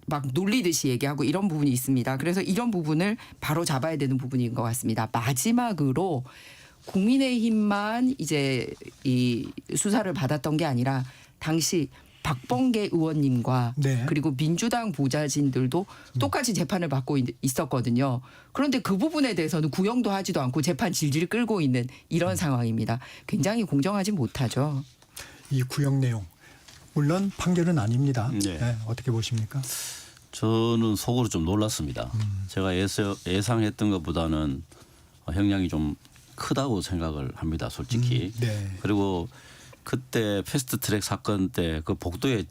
막 놀리듯이 얘기하고 이런 부분이 있습니다. 그래서 이런 부분을 바로 잡아야 되는 부분인 것 같습니다. 마지막으로 국민의힘만 이제 이 수사를 받았던 게 아니라 당시 박범계 의원님과 네. 그리고 민주당 보좌진들도 똑같이 재판을 받고 있었거든요. 그런데 그 부분에 대해서는 구형도 하지도 않고 재판 질질 끌고 있는 이런 상황입니다. 굉장히 공정하지 못하죠. 이 구형 내용. 물론 판결은 아닙니다. 네. 네, 어떻게 보십니까? 저는 속으로 좀 놀랐습니다. 제가 예상했던 것보다는 형량이 좀 크다고 생각을 합니다. 솔직히. 네. 그리고 그때 패스트트랙 사건 때 그 복도에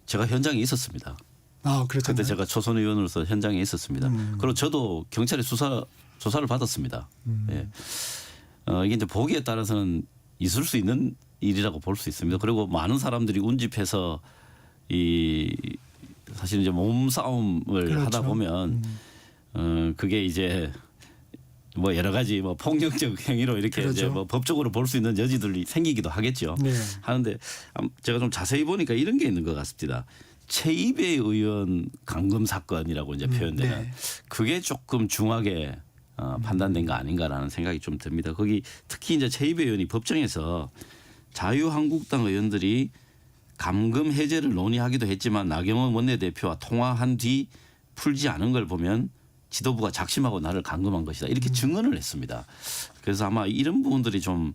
제가 현장에 있었습니다. 아, 그렇잖아요. 그때 제가 초선 의원으로서 현장에 있었습니다. 그리고 저도 경찰에 조사를 받았습니다. 예. 이게 이제 보기에 따라서는 있을 수 있는 일이라고 볼 수 있습니다. 그리고 많은 사람들이 운집해서 사실 이제 몸싸움을 그렇죠. 하다 보면 그게 이제 뭐 여러 가지 뭐 폭력적 행위로 이렇게 그렇죠. 이제 뭐 법적으로 볼 수 있는 여지들이 생기기도 하겠죠. 네. 하는데 제가 좀 자세히 보니까 이런 게 있는 것 같습니다. 최이배 의원 감금 사건이라고 이제 표현되는 네. 그게 조금 중하게 판단된 거 아닌가라는 생각이 좀 듭니다. 거기 특히 이제 최이배 의원이 법정에서 자유한국당 의원들이 감금 해제를 논의하기도 했지만 나경원 원내대표와 통화한 뒤 풀지 않은 걸 보면 지도부가 작심하고 나를 감금한 것이다. 이렇게 증언을 했습니다. 그래서 아마 이런 부분들이 좀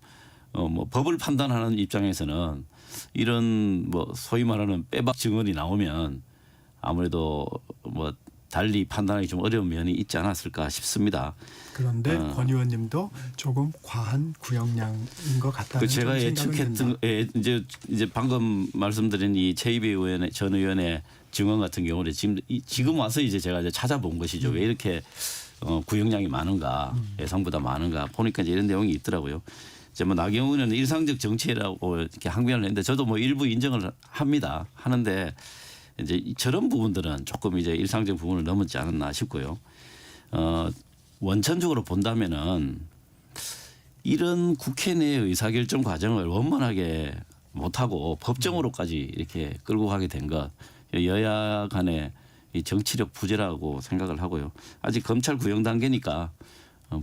뭐 법을 판단하는 입장에서는 이런 뭐 소위 말하는 빼박 증언이 나오면 아무래도 뭐 달리 판단하기 좀 어려운 면이 있지 않았을까 싶습니다. 그런데 권 의원님도 조금 과한 구형량인 것 같다는 제가 좀 생각은 예측했던 든다. 이제 방금 말씀드린 이 최이배 의원의 전 의원의 증언 같은 경우는 지금 와서 이제 제가 이제 찾아본 것이죠. 왜 이렇게 구역량이 많은가, 예상보다 많은가 보니까 이제 이런 내용이 있더라고요. 이제 뭐 나경원은 일상적 정치라고 이렇게 항변을 했는데 저도 뭐 일부 인정을 합니다. 하는데 이제 저런 부분들은 조금 이제 일상적 부분을 넘었지 않았나 싶고요. 원천적으로 본다면은 이런 국회 내 의사결정 과정을 원만하게 못하고 법정으로까지 이렇게 끌고 가게 된 것 여야 간의 이 정치력 부재라고 생각을 하고요. 아직 검찰 구형 단계니까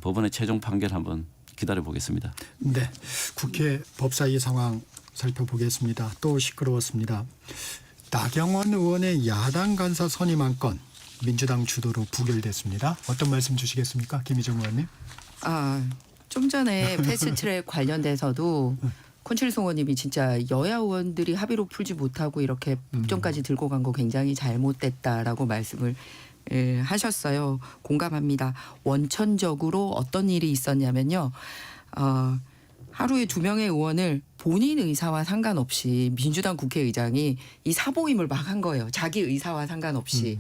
법원의 최종 판결 한번 기다려 보겠습니다. 네, 국회 법사위 상황 살펴보겠습니다. 또 시끄러웠습니다. 나경원 의원의 야당 간사 선임 안건 민주당 주도로 부결됐습니다. 어떤 말씀 주시겠습니까, 김희정 의원님? 좀 전에 패스트트랙 관련돼서도 콘칠송 의원님이 진짜 여야 의원들이 합의로 풀지 못하고 이렇게 법정까지 들고 간 거 굉장히 잘못됐다라고 말씀을 하셨어요. 공감합니다. 원천적으로 어떤 일이 있었냐면요. 하루에 2명의 의원을 본인 의사와 상관없이 민주당 국회의장이 이 사보임을 막 한 거예요. 자기 의사와 상관없이.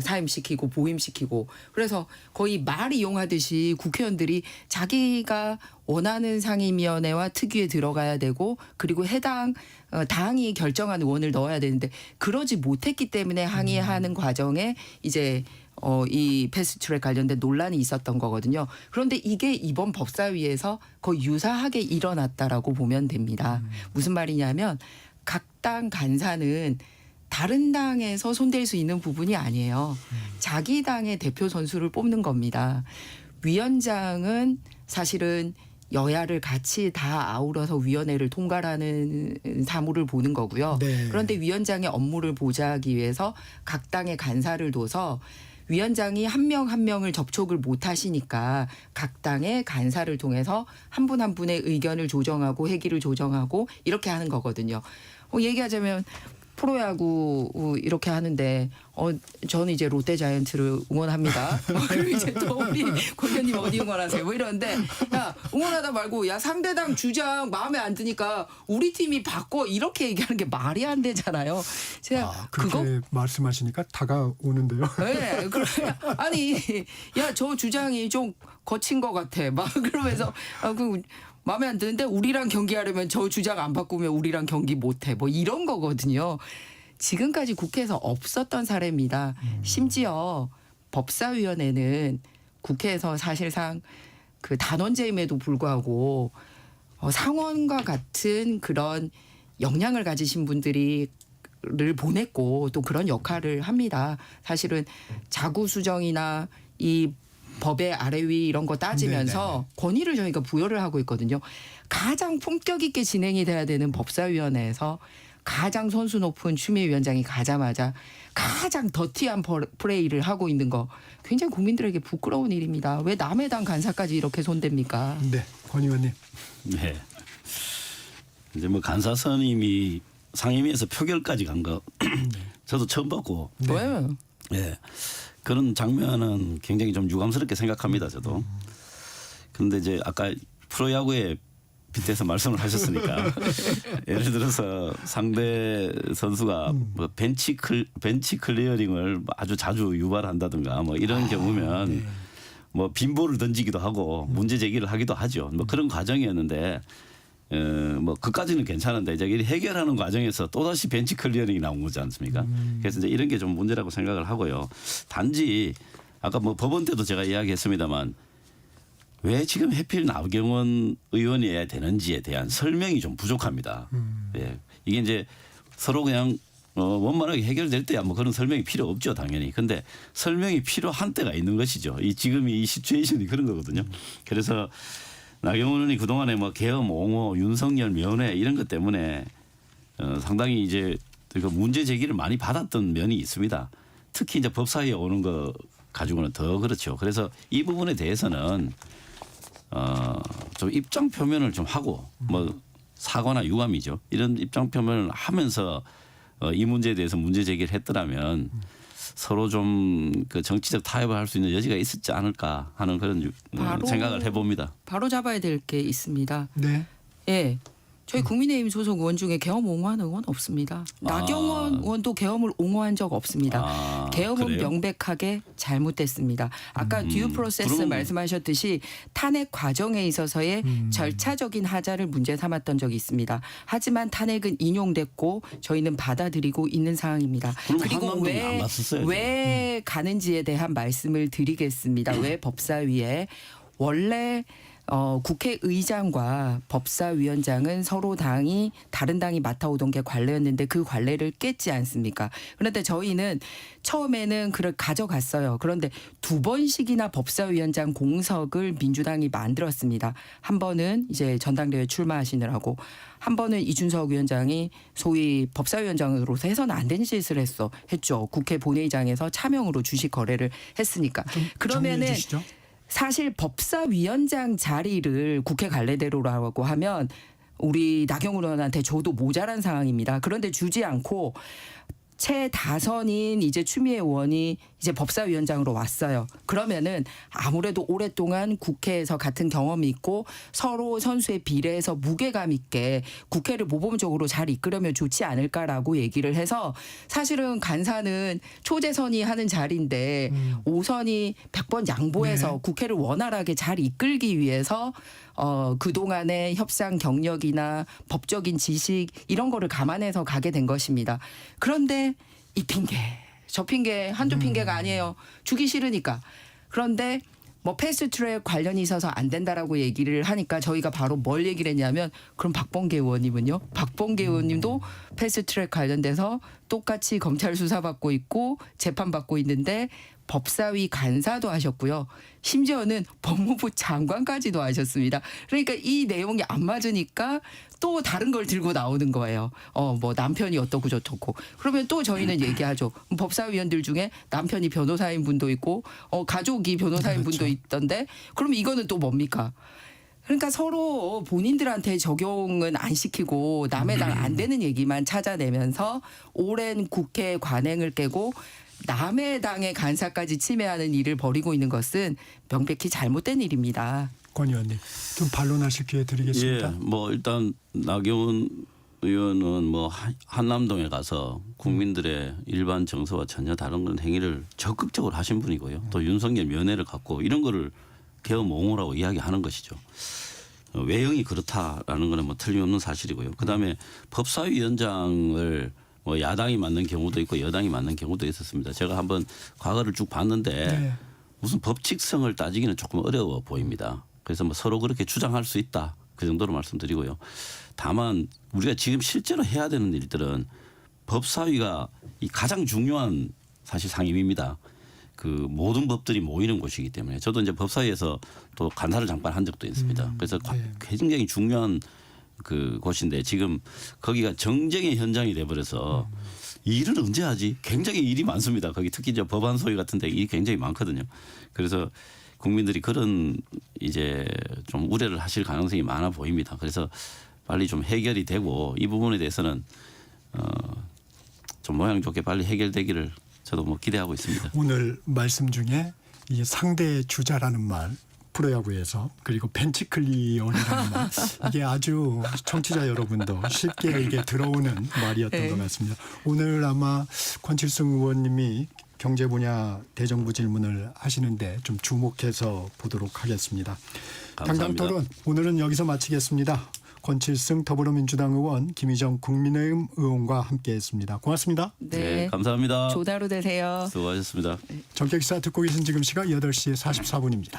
사임시키고 보임시키고 그래서 거의 말 이용하듯이 국회의원들이 자기가 원하는 상임위원회와 특위에 들어가야 되고 그리고 해당 당이 결정한 의원을 넣어야 되는데 그러지 못했기 때문에 항의하는 과정에 이제 이 패스트트랙 관련된 논란이 있었던 거거든요. 그런데 이게 이번 법사위에서 거의 유사하게 일어났다라고 보면 됩니다. 무슨 말이냐면 각 당 간사는 다른 당에서 손댈 수 있는 부분이 아니에요. 자기 당의 대표 선수를 뽑는 겁니다. 위원장은 사실은 여야를 같이 다 아우러서 위원회를 통과하는 사무를 보는 거고요. 네. 그런데 위원장의 업무를 보좌하기 위해서 각 당의 간사를 둬서 위원장이 한 명 한 명을 접촉을 못 하시니까 각 당의 간사를 통해서 한 분 한 분의 의견을 조정하고 회기를 조정하고 이렇게 하는 거거든요. 얘기하자면 프로야구 이렇게 하는데 저는 이제 롯데자이언츠를 응원합니다. 그리고 이제 또 우리 고현님 어디 응원하세요? 뭐 이러는데 야 응원하다 말고 야 상대당 주장 마음에 안 드니까 우리 팀이 바꿔 이렇게 얘기하는 게 말이 안 되잖아요. 제가 그렇게 말씀하시니까 다가오는데요. 네, 아니 야 저 주장이 좀 거친 것 같아. 막 그러면서 마음에 안 드는데 우리랑 경기하려면 저 주장 안 바꾸면 우리랑 경기 못해. 뭐 이런 거거든요. 지금까지 국회에서 없었던 사례입니다. 심지어 법사위원회는 국회에서 사실상 그 단원제임에도 불구하고 상원과 같은 그런 역량을 가지신 분들이 를 보냈고 또 그런 역할을 합니다. 사실은 자구수정이나 이 법의 아래 위 이런 거 따지면서 권위를 저희가 부여를 하고 있거든요. 가장 품격 있게 진행이 돼야 되는 법사위원회에서 가장 선수 높은 추미애위원장이 가자마자 가장 더티한 플레이를 하고 있는 거 굉장히 국민들에게 부끄러운 일입니다. 왜 남의 당 간사까지 이렇게 손댑니까? 네, 권 의원님. 네. 이제 뭐 간사 선임이 상임위에서 표결까지 간 거 저도 처음 봤고. 왜? 네. 그런 장면은 굉장히 좀 유감스럽게 생각합니다. 저도. 그런데 이제 아까 프로야구에 빗대서 말씀을 하셨으니까 예를 들어서 상대 선수가 뭐 벤치 클리어링을 아주 자주 유발한다든가 뭐 이런 경우면 뭐 빈볼을 던지기도 하고 문제 제기를 하기도 하죠. 뭐 그런 과정이었는데 뭐 그까지는 괜찮은데 이제 해결하는 과정에서 또다시 벤치 클리어링이 나온 거지 않습니까? 그래서 이제 이런 게 좀 문제라고 생각을 하고요. 단지 아까 뭐 법원 때도 제가 이야기했습니다만 왜 지금 해필 나경원 의원이어야 되는지에 대한 설명이 좀 부족합니다. 예. 이게 이제 서로 그냥 원만하게 해결될 때야 뭐 그런 설명이 필요 없죠, 당연히. 근데 설명이 필요한 때가 있는 것이죠. 지금 이 시츄에이션이 그런 거거든요. 그래서 나경원 의원이 그동안에 뭐 계엄, 옹호, 윤석열 면회 이런 것 때문에 상당히 이제 그 문제 제기를 많이 받았던 면이 있습니다. 특히 이제 법사위에 오는 거 가지고는 더 그렇죠. 그래서 이 부분에 대해서는 좀 입장 표명을 좀 하고 뭐 사과나 유감이죠. 이런 입장 표명을 하면서 이 문제에 대해서 문제 제기를 했더라면 서로 좀 그 정치적 타협을 할 수 있는 여지가 있었지 않을까 하는 그런 생각을 해봅니다. 바로 잡아야 될 게 있습니다. 네. 예. 저희 국민의힘 소속 의원 중에 계엄 옹호한 의원 없습니다. 나경원 의원도 계엄을 옹호한 적 없습니다. 계엄은 그래요? 명백하게 잘못됐습니다. 아까 듀 프로세스 그러면- 말씀하셨듯이 탄핵 과정에 있어서의 절차적인 하자를 문제 삼았던 적이 있습니다. 하지만 탄핵은 인용됐고 저희는 받아들이고 있는 상황입니다. 그럼 그리고 한남동에 안 갔었어야죠. 왜 가는지에 대한 말씀을 드리겠습니다. 왜 법사위에 원래 국회의장과 법사위원장은 서로 당이 다른 당이 맡아오던 게 관례였는데 그 관례를 깼지 않습니까? 그런데 저희는 처음에는 그걸 가져갔어요. 그런데 2번씩이나 법사위원장 공석을 민주당이 만들었습니다. 한 번은 이제 전당대회 출마하시느라고, 한 번은 이준석 위원장이 소위 법사위원장으로서 해서는 안 되는 짓을 했죠. 국회 본회의장에서 차명으로 주식 거래를 했으니까. 좀 그러면은 정리해 주시죠. 사실 법사위원장 자리를 국회 관례대로라고 하면 우리 나경원 의원한테 줘도 모자란 상황입니다. 그런데 주지 않고 최다선인 이제 추미애 의원이 이제 법사위원장으로 왔어요. 그러면은 아무래도 오랫동안 국회에서 같은 경험이 있고 서로 선수에 비례해서 무게감 있게 국회를 모범적으로 잘 이끌려면 좋지 않을까라고 얘기를 해서 사실은 간사는 초재선이 하는 자리인데 5선이 100번 양보해서 네. 국회를 원활하게 잘 이끌기 위해서 그동안의 협상 경력이나 법적인 지식 이런 거를 감안해서 가게 된 것입니다. 그런데 이 핑계, 저 핑계 한두 핑계가 아니에요. 주기 싫으니까. 그런데 뭐 패스트트랙 관련이 있어서 안 된다라고 얘기를 하니까 저희가 바로 뭘 얘기를 했냐면 그럼 박범계 의원님은요? 박범계 의원님도 패스트트랙 관련돼서 똑같이 검찰 수사받고 있고 재판받고 있는데 법사위 간사도 하셨고요. 심지어는 법무부 장관까지도 하셨습니다. 그러니까 이 내용이 안 맞으니까 또 다른 걸 들고 나오는 거예요. 뭐 남편이 어떻고 저떻고. 그러면 또 저희는 얘기하죠. 법사위원들 중에 남편이 변호사인 분도 있고 가족이 변호사인 그렇죠. 분도 있던데 그럼 이거는 또 뭡니까? 그러니까 서로 본인들한테 적용은 안 시키고 남의 당 안 되는 얘기만 찾아내면서 오랜 국회 관행을 깨고 남의 당의 간사까지 침해하는 일을 벌이고 있는 것은 명백히 잘못된 일입니다. 권 의원님 좀 반론하실 기회 드리겠습니다. 예, 뭐 일단 나경원 의원은 뭐 한남동에 가서 국민들의 일반 정서와 전혀 다른 그런 행위를 적극적으로 하신 분이고요. 또 윤석열 면회를 갖고 이런 거를 계엄 옹호라고 이야기하는 것이죠. 외형이 그렇다라는 거는 뭐 틀림없는 사실이고요. 그다음에 법사위원장을 뭐 야당이 맡는 경우도 있고 여당이 맡는 경우도 있었습니다. 제가 한번 과거를 쭉 봤는데 네. 무슨 법칙성을 따지기는 조금 어려워 보입니다. 그래서 뭐 서로 그렇게 주장할 수 있다. 그 정도로 말씀드리고요. 다만 우리가 지금 실제로 해야 되는 일들은 법사위가 이 가장 중요한 사실 상임입니다. 그 모든 법들이 모이는 곳이기 때문에 저도 이제 법사위에서 또 간사를 잠깐 한 적도 있습니다. 그래서 네. 굉장히 중요한 그 곳인데 지금 거기가 정쟁의 현장이 돼버려서 일을 언제 하지? 굉장히 일이 많습니다. 거기 특히 이제 법안 소위 같은데 일이 굉장히 많거든요. 그래서 국민들이 그런 이제 좀 우려를 하실 가능성이 많아 보입니다. 그래서 빨리 좀 해결이 되고 이 부분에 대해서는 좀 모양 좋게 빨리 해결되기를 저도 뭐 기대하고 있습니다. 오늘 말씀 중에 이 상대 주자라는 말 프로야구에서 그리고 벤치 클리언이라는 말 이게 아주 청취자 여러분도 쉽게 이게 들어오는 말이었던 네. 것 같습니다. 오늘 아마 권칠승 의원님이 경제 분야 대정부 질문을 하시는데 좀 주목해서 보도록 하겠습니다. 감사합니다. 당당토론 오늘은 여기서 마치겠습니다. 권칠승 더불어민주당 의원, 김희정 국민의힘 의원과 함께했습니다. 고맙습니다. 네. 감사합니다. 좋은 하루 되세요. 수고하셨습니다. 전격기사 듣고 계신 지금 시각 8시 44분입니다.